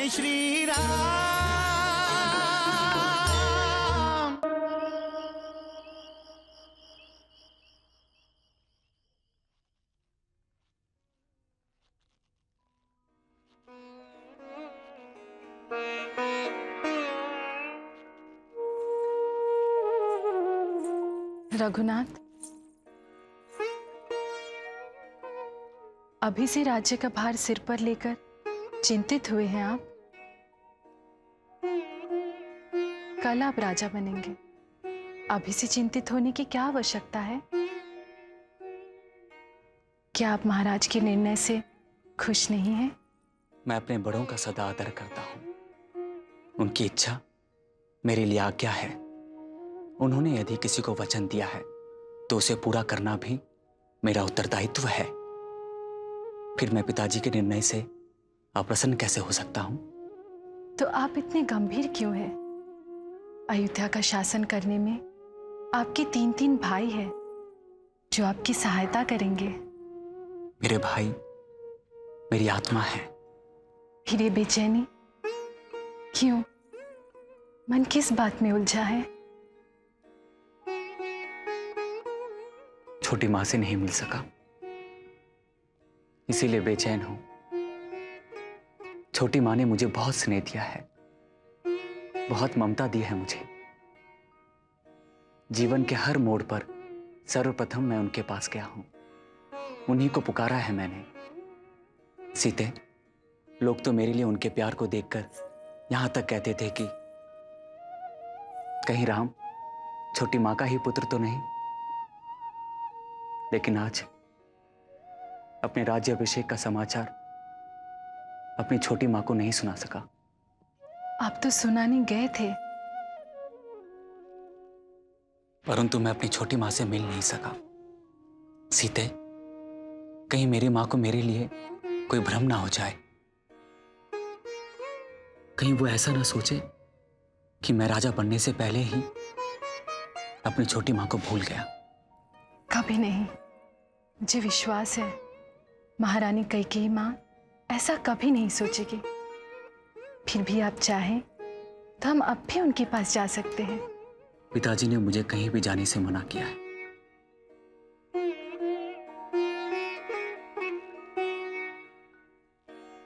जय श्री राम। रघुनाथ, अभी से राज्य का भार सिर पर लेकर चिंतित हुए हैं आप। कल आप राजा बनेंगे, अभी से चिंतित होने की क्या आवश्यकता है? क्या आप महाराज के निर्णय से खुश नहीं हैं? मैं अपने बड़ों का सदा आदर करता हूं। उनकी इच्छा मेरे लिए आज्ञा है। उन्होंने यदि किसी को वचन दिया है तो उसे पूरा करना भी मेरा उत्तरदायित्व है। फिर मैं पिताजी के निर्णय से अप्रसन्न कैसे हो सकता हूं? तो आप इतने गंभीर क्यों हैं? अयोध्या का शासन करने में आपके 3 भाई हैं जो आपकी सहायता करेंगे। मेरे भाई मेरी आत्मा है। फिर ये बेचैनी क्यों? मन किस बात में उलझा है? छोटी मां से नहीं मिल सका, इसीलिए बेचैन हूं। छोटी मां ने मुझे बहुत स्नेह दिया है, बहुत ममता दी है मुझे। जीवन के हर मोड़ पर सर्वप्रथम मैं उनके पास गया हूं, उन्हीं को पुकारा है मैंने। सीते, लोग तो मेरे लिए उनके प्यार को देखकर यहां तक कहते थे कि कहीं राम छोटी मां का ही पुत्र तो नहीं। लेकिन आज अपने राज्य अभिषेक का समाचार अपनी छोटी मां को नहीं सुना सका। आप तो सुनाने गए थे। परंतु मैं अपनी छोटी मां से मिल नहीं सका। सीते, कहीं मेरी मां को मेरे लिए कोई भ्रम ना हो जाए। कहीं वो ऐसा ना सोचे कि मैं राजा बनने से पहले ही अपनी छोटी मां को भूल गया। कभी नहीं। मुझे विश्वास है महारानी कैकेयी मां ऐसा कभी नहीं सोचेगी। फिर भी आप चाहें तो हम अब भी उनके पास जा सकते हैं। पिताजी ने मुझे कहीं भी जाने से मना किया है।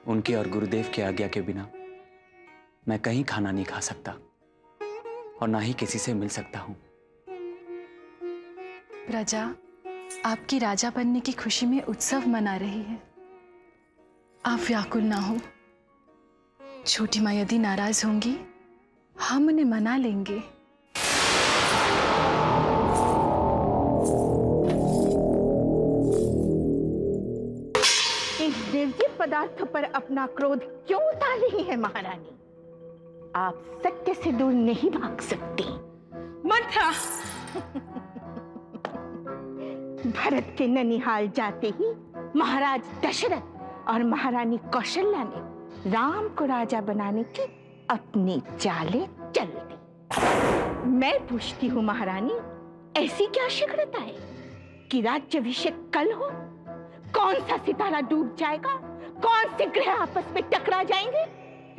उनके और गुरुदेव की आज्ञा के बिना मैं कहीं खाना नहीं खा सकता और ना ही किसी से मिल सकता हूं। प्रजा आपकी राजा बनने की खुशी में उत्सव मना रही है। आप व्याकुल ना हो। छोटी मां यदि नाराज होंगी, हम उन्हें मना लेंगे। इस निर्जीव पदार्थ पर अपना क्रोध क्यों उतार रही है महारानी? आप सत्य से दूर नहीं भाग सकती। मंत्रा! भरत के ननिहाल जाते ही महाराज दशरथ और महारानी कौशल्या ने राम को राजा बनाने की अपनी चालें चल दी। मैं पूछती हूँ महारानी, ऐसी क्या शीघ्रता है कि राज्याभिषेक कल हो? कौन सा सितारा डूब जाएगा? कौन से ग्रह आपस में टकरा जाएंगे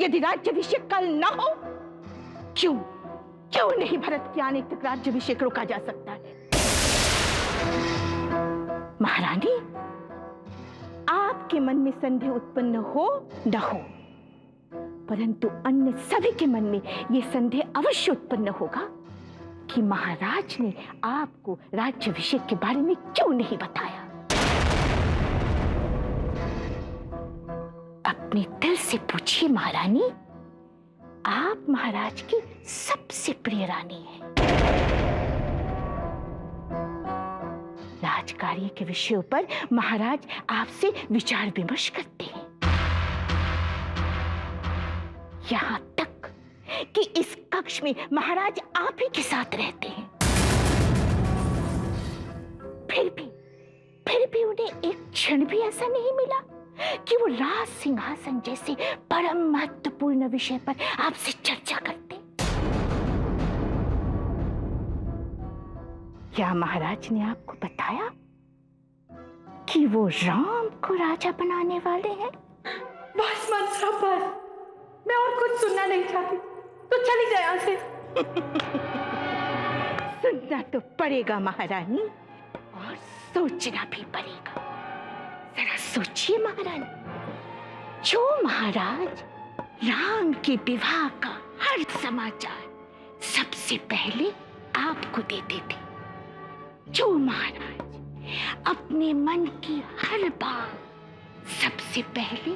यदि राज्याभिषेक कल न हो? क्यों नहीं भरत के आने तक राज्याभिषेक रोका जा सकता है? महारानी, आपके मन में संदेह उत्पन्न हो न हो, परंतु अन्य सभी के मन में यह संदेह अवश्य उत्पन्न होगा कि महाराज ने आपको राज्याभिषेक के बारे में क्यों नहीं बताया। अपने दिल से पूछिए महारानी, आप महाराज की सबसे प्रिय रानी हैं। राजकार्य के विषयों पर महाराज आपसे विचार विमर्श करते हैं। यहां तक कि इस कक्ष में महाराज आप ही के साथ रहते हैं। फिर भी उन्हें एक क्षण भी ऐसा नहीं मिला कि वो राज सिंहासन जैसे परम महत्वपूर्ण विषय पर आपसे चर्चा करते। क्या महाराज ने आपको बताया कि वो राम को राजा बनाने वाले हैं? बस मंत्रा, मैं और कुछ सुनना नहीं चाहती, तो चली जाए यहाँ से। सुनना तो पड़ेगा महारानी, और सोचना भी पड़ेगा। जरा सोचिए महारानी, जो महाराज राम के विवाह का हर समाचार सबसे पहले आपको देते थे, जो महाराज अपने मन की हर बात सबसे पहले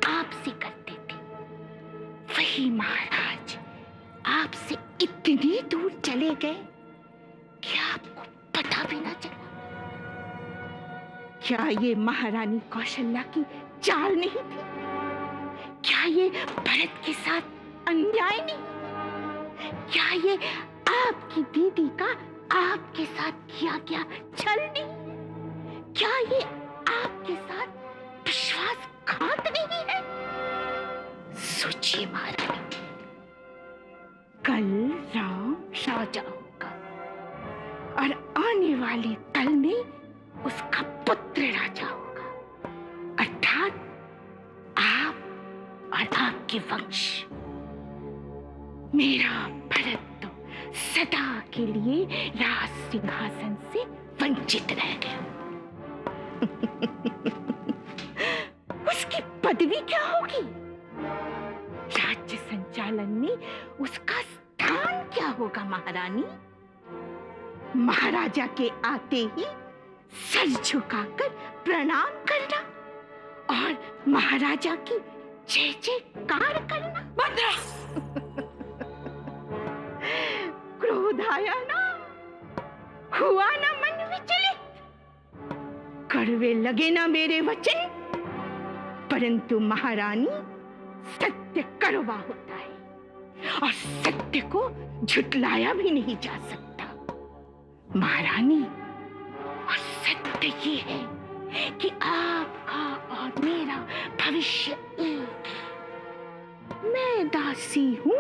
आपसे करते थे, वही महाराज आपसे इतनी दूर चले गए कि आपको पता भी ना चला। क्या ये महारानी कौशल्या की चाल नहीं थी? क्या ये भरत के साथ अन्याय नहीं? क्या ये आपकी दीदी का आपके साथ किया गया छल नहीं? क्या ये आपके साथ विश्वासघात नहीं है? सोचिए महारानी, कल राम राजा होगा और आने वाले कल में उसका पुत्र राजा होगा, अर्थात आप और आपके वंश। मेरा भरत तो सदा के लिए राज सिंहासन से वंचित रह गया। उसकी पदवी क्या होगी? राज्य संचालन में उसका स्थान क्या होगा महारानी? महाराजा के आते ही सर झुकाकर प्रणाम करना और महाराजा की जय जयकार करना। भद्रा! क्रोध आया ना, हुआ ना मन विचलित, कड़वे लगे ना मेरे वचन, परंतु महारानी, सत्य कड़वा होता है और सत्य को झुटलाया भी नहीं जा सकता महारानी। और सत्य ये है कि आपका और मेरा भविष्य एक है। मैं दासी हूं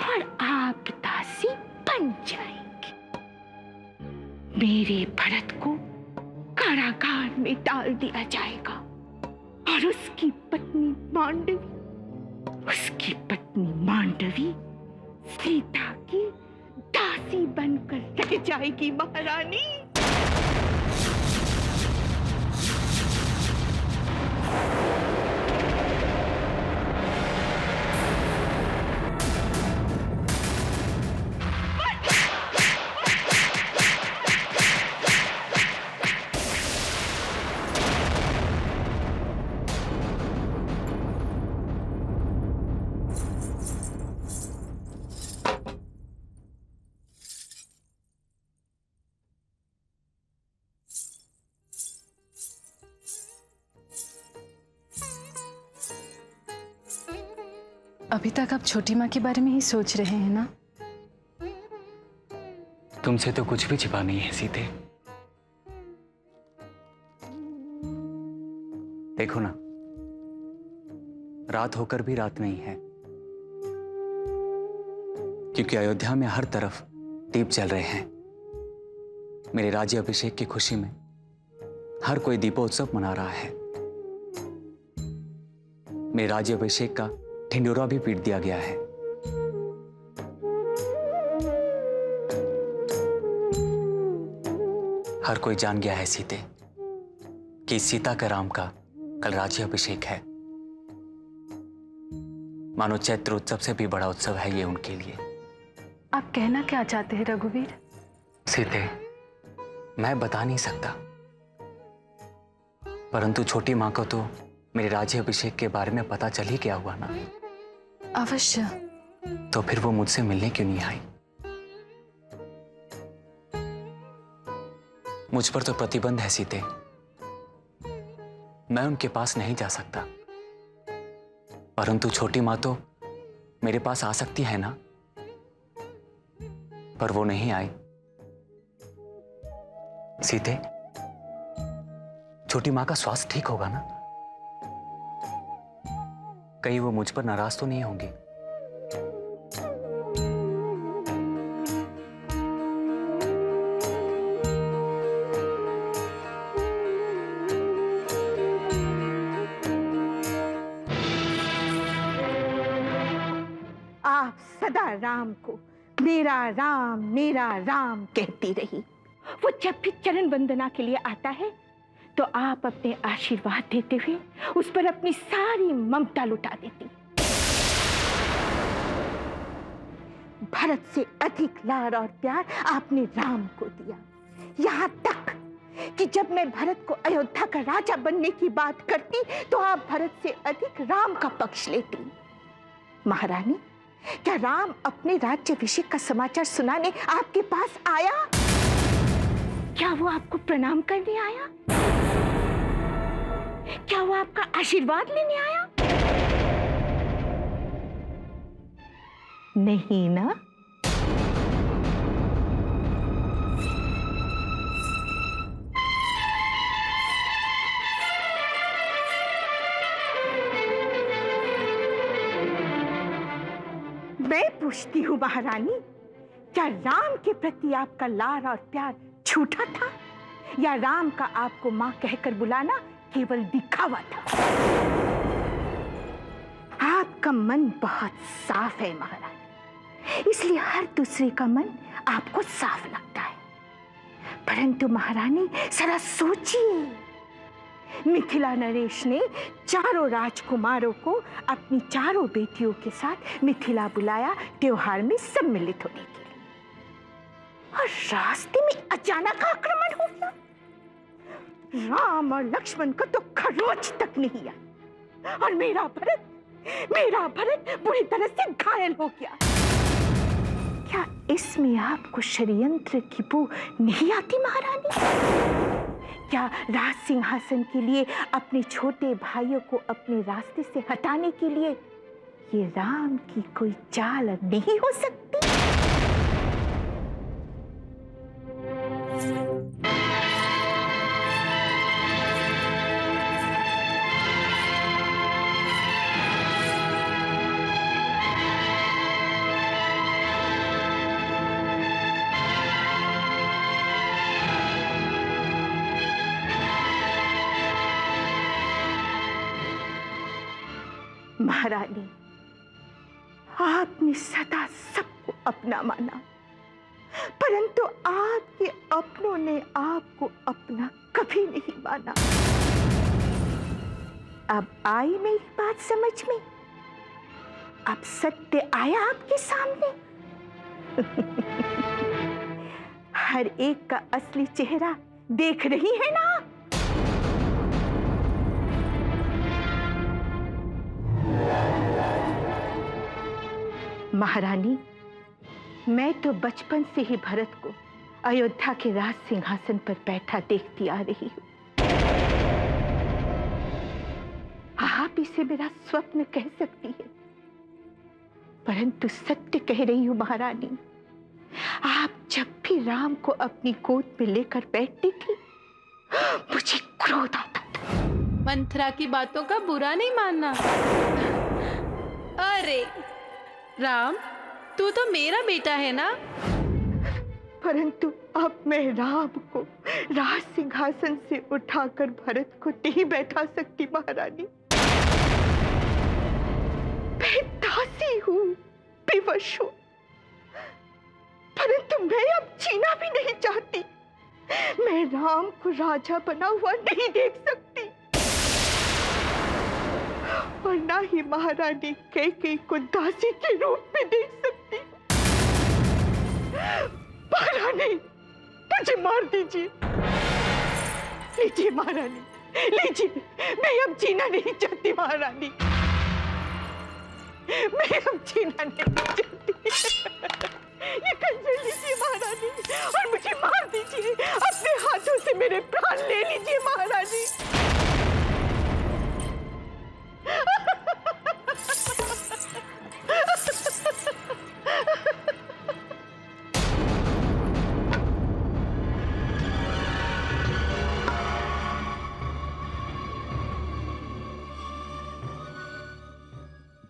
और आप दासी बन जाएंगे। मेरे भरत को कारागार में डाल दिया जाएगा और उसकी पत्नी मांडवी सीता की दासी बनकर रह जाएगी महारानी। अभी तक आप छोटी माँ के बारे में ही सोच रहे हैं ना? तुमसे तो कुछ भी छिपा नहीं है सीते। देखो ना, रात होकर भी रात नहीं है, क्योंकि अयोध्या में हर तरफ दीप जल रहे हैं। मेरे राज्य अभिषेक की खुशी में हर कोई दीपोत्सव मना रहा है। मेरे राज्य अभिषेक का ढिंडोरा भी पीट दिया गया है। हर कोई जान गया है सीते कि सीता का राम का कल राज्य अभिषेक है। मानो चैत्र उत्सव से भी बड़ा उत्सव है ये उनके लिए। आप कहना क्या चाहते हैं रघुवीर? सीते, मैं बता नहीं सकता, परंतु छोटी माँ को तो मेरे राज्य अभिषेक के बारे में पता चल ही गया हुआ ना। अवश्य। तो फिर वो मुझसे मिलने क्यों नहीं आई? मुझ पर तो प्रतिबंध है सीते, मैं उनके पास नहीं जा सकता, परंतु छोटी माँ तो मेरे पास आ सकती है ना, पर वो नहीं आई। सीते, छोटी माँ का स्वास्थ्य ठीक होगा ना? कहीं वो मुझ पर नाराज तो नहीं होंगी? आप सदा राम को मेरा राम कहती रही। वो जब भी चरण वंदना के लिए आता है तो आप अपने आशीर्वाद देते हुए उस पर अपनी सारी ममता लुटा देती। भरत से अधिक लाड और प्यार आपने राम को दिया, यहाँ तक कि जब मैं भरत को अयोध्या का राजा बनने की बात करती तो आप भरत से अधिक राम का पक्ष लेती। महारानी, क्या राम अपने राज्याभिषेक का समाचार सुनाने आपके पास आया? क्या वो आपको प्रणाम करने आया? क्या वो आपका आशीर्वाद लेने आया? नहीं ना? मैं पूछती हूँ महारानी, क्या राम के प्रति आपका लाड और प्यार झूठा था या राम का आपको मां कहकर बुलाना केवल दिखावा था? आपका मन बहुत साफ है महारानी, इसलिए हर दूसरे का मन आपको साफ लगता है। परंतु महारानी जरा सोचिए, मिथिला नरेश ने चारों राजकुमारों को अपनी चारों बेटियों के साथ मिथिला बुलाया त्योहार में सम्मिलित होने के लिए, और रास्ते में अचानक आक्रमण हो गया। राम और लक्ष्मण को तो खरोच तक नहीं आई और मेरा भरत बुरी तरह से घायल हो गया। क्या इसमें आपको षड्यंत्र की बू नहीं आती महारानी? क्या राज सिंहासन के लिए अपने छोटे भाइयों को अपने रास्ते से हटाने के लिए ये राम की कोई चाल नहीं हो सकती? महारानी, आपने सदा सबको अपना माना, परंतु आपके अपनों ने आपको अपना कभी नहीं माना। अब आई मेरी बात समझ में? अब सत्य आया आपके सामने? हर एक का असली चेहरा देख रही है ना? महारानी, मैं तो बचपन से ही भरत को अयोध्या के राज सिंहासन पर बैठा देखती आ रही हूं। आप इसे मेरा स्वप्न कह सकती है, परंतु सत्य कह रही हूं महारानी, आप जब भी राम को अपनी गोद में लेकर बैठती थी मुझे क्रोध आता था। मंथरा की बातों का बुरा नहीं मानना। अरे राम, तू तो मेरा बेटा है ना? परंतु अब मैं राम को राज सिंहासन से उठाकर भरत को नहीं बैठा सकती महारानी। मैं दासी हूँ, विवश हूँ, परंतु मैं अब जीना भी नहीं चाहती। मैं राम को राजा बना हुआ नहीं देख सकती, और ना ही महारानी कैकेयी को दासी के रूप में देख सकती। महारानी, मुझे मार दीजिए। लीजिए महारानी, लीजिए। मैं अब जीना नहीं चाहती महारानी, मैं अब जीना नहीं चाहती। ये खंजर लीजिए महारानी और मुझे मार दीजिए। अपने हाथों से मेरे प्राण ले लीजिए महारानी।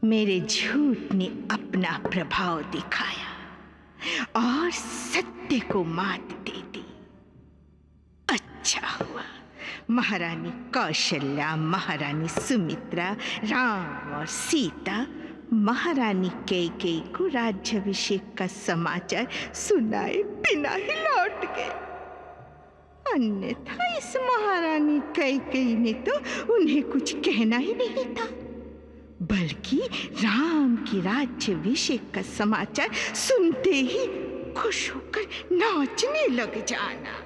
मेरे झूठ ने अपना प्रभाव दिखाया और सत्य को मात दे दी। अच्छा हुआ महारानी कौशल्या, महारानी सुमित्रा, राम और सीता महारानी कैकेयी को राज्याभिषेक का समाचार सुनाए बिना ही लौट गए। अन्यथा इस महारानी कैकेयी ने तो उन्हें कुछ कहना ही नहीं था, बल्कि राम की राज्याभिषेक का समाचार सुनते ही खुश होकर नाचने लग जाना।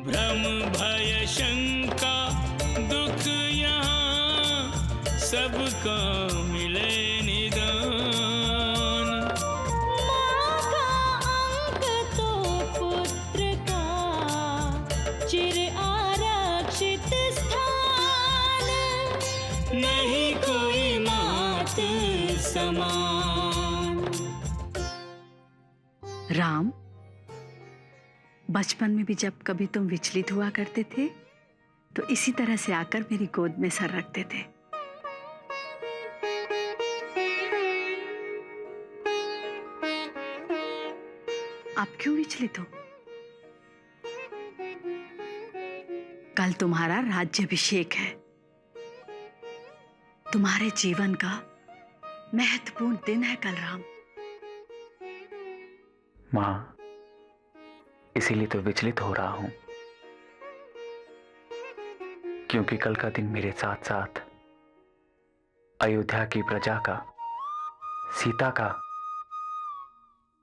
भ्रम भय शंका दुख यहाँ सबका मिले निदान। माँ का अंक तो पुत्र का चिर आरक्षित स्थान, नहीं कोई मात समान। राम, बचपन में भी जब कभी तुम विचलित हुआ करते थे तो इसी तरह से आकर मेरी गोद में सर रखते थे। आप क्यों विचलित हो? कल तुम्हारा राज्याभिषेक है। तुम्हारे जीवन का महत्वपूर्ण दिन है कल राम। माँ, इसीलिए तो विचलित हो रहा हूं, क्योंकि कल का दिन मेरे साथ साथ अयोध्या की प्रजा का, सीता का,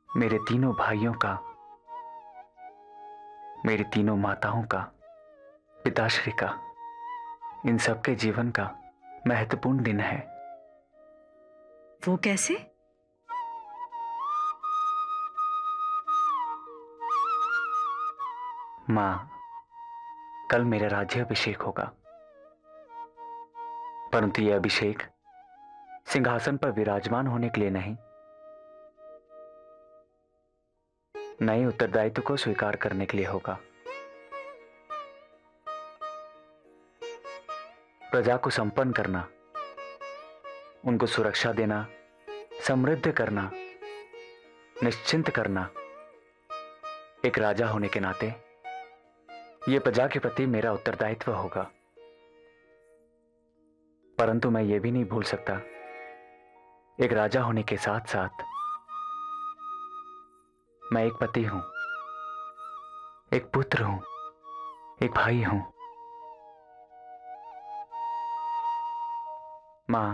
मेरे तीनों भाइयों का, मेरी तीनों माताओं का, पिताश्री का, इन सबके जीवन का महत्वपूर्ण दिन है। वो कैसे? माँ, कल मेरा राज्याभिषेक होगा, परंतु यह अभिषेक सिंहासन पर विराजमान होने के लिए नहीं, नए उत्तरदायित्व को स्वीकार करने के लिए होगा। प्रजा को संपन्न करना, उनको सुरक्षा देना, समृद्ध करना, निश्चिंत करना, एक राजा होने के नाते यह प्रजा के प्रति मेरा उत्तरदायित्व होगा। परंतु मैं यह भी नहीं भूल सकता, एक राजा होने के साथ साथ मैं एक पति हूं, एक पुत्र हूं, एक भाई हूं। मां,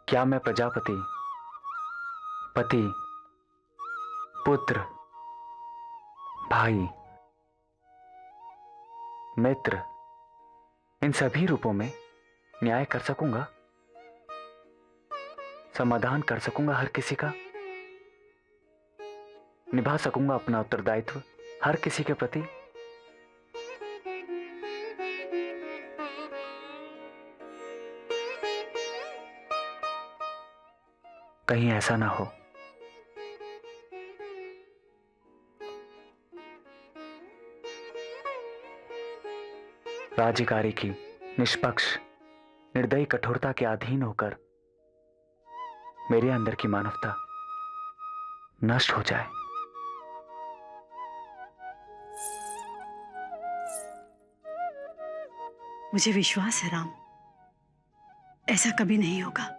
क्या मैं प्रजापति, पति, पुत्र, भाई, मित्र, इन सभी रूपों में न्याय कर सकूंगा? समाधान कर सकूंगा हर किसी का? निभा सकूंगा अपना उत्तरदायित्व हर किसी के प्रति? कहीं ऐसा ना हो राज्यकारी की निष्पक्ष निर्दयी कठोरता के अधीन होकर मेरे अंदर की मानवता नष्ट हो जाए। मुझे विश्वास है राम, ऐसा कभी नहीं होगा।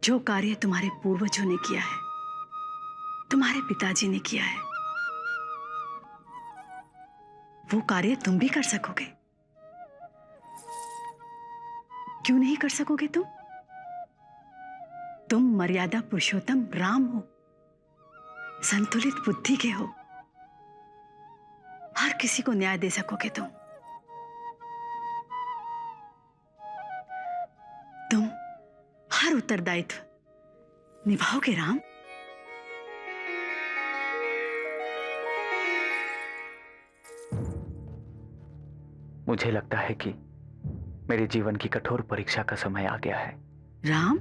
जो कार्य तुम्हारे पूर्वजों ने किया है, तुम्हारे पिताजी ने किया है, वो कार्य तुम भी कर सकोगे। क्यों नहीं कर सकोगे तुम? तुम मर्यादा पुरुषोत्तम राम हो, संतुलित बुद्धि के हो, हर किसी को न्याय दे सकोगे तुम। तुम हर उत्तरदायित्व निभाओगे राम। मुझे लगता है कि मेरे जीवन की कठोर परीक्षा का समय आ गया है। राम,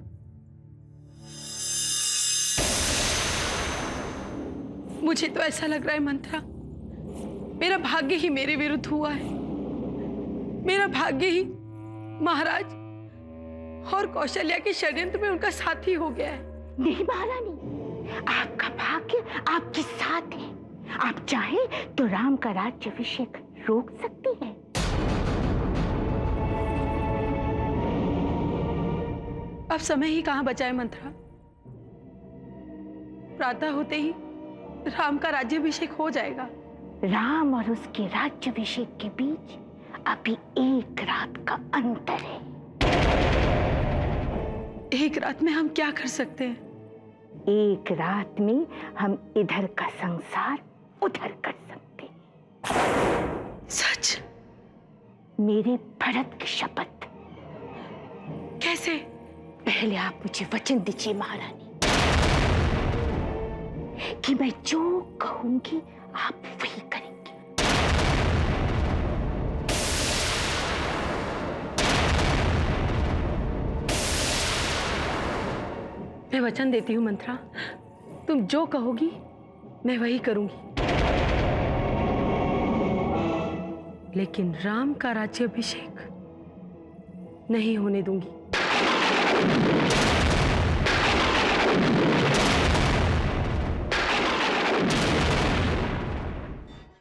मुझे तो ऐसा लग रहा है मंत्रा, मेरा भाग्य ही मेरे विरुद्ध हुआ है। मेरा भाग्य ही महाराज और कौशल्या के षड्यंत्र में उनका साथी हो गया है। नहीं महारानी, आपका भाग्य आपके साथ है। आप चाहें तो राम का राज्याभिषेक रोक सकती हैं। अब समय ही कहां बचा है मंत्रा। प्रातः होते ही राम का राज्याभिषेक हो जाएगा। राम और उसके राज्याभिषेक के बीच अभी एक रात का अंतर है। एक रात में हम क्या कर सकते हैं? एक रात में हम इधर का संसार उधर कर सकते हैं। सच? मेरे भरत की शपथ। कैसे? पहले आप मुझे वचन दीजिए महारानी कि मैं जो कहूंगी आप वही करेंगे। मैं वचन देती हूँ मंत्रा, तुम जो कहोगी मैं वही करूंगी, लेकिन राम का राज्याभिषेक नहीं होने दूंगी।